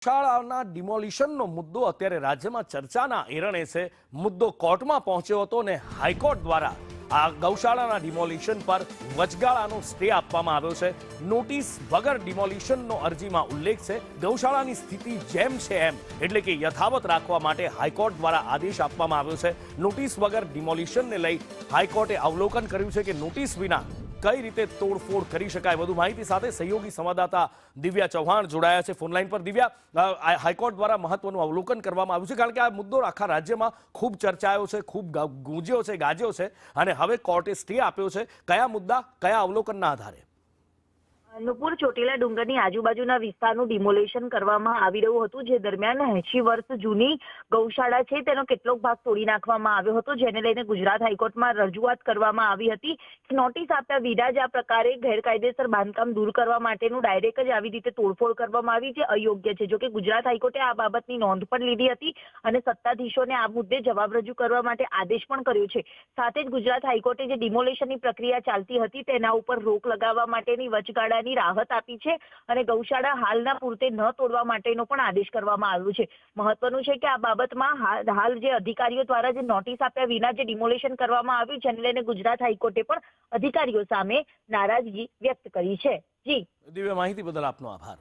ગૌશાળાના ડિમોલિશનનો મુદ્દો અત્યારે રાજ્યમાં ચર્ચાના એરણે છે. મુદ્દો કોર્ટમાં પહોંચ્યો હતો અને હાઈકોર્ટ દ્વારા આ ગૌશાળાના ડિમોલિશન પર વચગાળાનો સ્ટે આપવામાં આવ્યો છે. નોટિસ વગર ડિમોલિશનનો અરજીમાં ઉલ્લેખ છે. ગૌશાળાની સ્થિતિ જેમ છે એમ એટલે કે યથાવત રાખવા માટે હાઈકોર્ટ દ્વારા આદેશ આપવામાં આવ્યો છે. નોટિસ વગર ડિમોલિશનને લઈ હાઈકોર્ટે અવલોકન કર્યું છે કે નોટિસ વિના કઈ રીતે તોડફોડ કરી શકાય. વધુ માહિતી સાથે સહયોગી સંવાદદાતા દિવ્યા ચૌહાણ જોડાયા છે ફોનલાઈન પર. દિવ્યા, હાઈકોર્ટ દ્વારા મહત્વનું અવલોકન કરવામાં આવ્યું છે કારણ કે આ મુદ્દો આખા રાજ્યમાં ખૂબ ચર્ચાયો છે, ખૂબ ગુંજ્યો છે, ગાજ્યો છે અને હવે કોર્ટે સ્ટે આપ્યો છે. કયા મુદ્દા, કયા અવલોકનના આધારે? નુપુર ચોટીલા ડુંગરની આજુબાજુના વિસ્તારનું ડિમોલેશન કરવામાં આવી રહ્યું હતું, જે દરમિયાન 80 વર્ષ જૂની ગૌશાળા છે તેનો કેટલોક ભાગ તોડી નાખવામાં આવ્યો હતો, જેને લઈને ગુજરાત હાઈકોર્ટમાં રજૂઆત કરવામાં આવી હતી. નોટિસ આપ્યા વિના જ આ પ્રકારે ગેરકાયદેસર બાંધકામ દૂર કરવા માટેનું ડાયરેક્ટ જ આવી રીતે તોડફોડ કરવામાં આવી, જે અયોગ્ય છે. જોકે ગુજરાત હાઈકોર્ટે આ બાબતની નોંધ પણ લીધી હતી અને સત્તાધીશોને આ મુદ્દે જવાબ રજૂ કરવા માટે આદેશ પણ કર્યો છે. સાથે જ ગુજરાત હાઈકોર્ટે જે ડિમોલેશનની પ્રક્રિયા ચાલતી હતી તેના ઉપર રોક લગાવવા માટેની વચગાળાની રાહત આપી છે અને ગૌશાળા હાલના પૂરતે ન તોડવા માટેનો પણ આદેશ કરવામાં આવ્યો છે. મહત્વનું છે કે આ બાબતમાં હાલ જે અધિકારીઓ દ્વારા જે નોટિસ આપ્યા વિના જે ડિમોલેશન કરવામાં આવ્યું જેને લઈને ગુજરાત હાઈકોર્ટે પણ અધિકારીઓ સામે નારાજગી વ્યક્ત કરી છે. જી દિવ્ય, માહિતી બદલ આપનો આભાર.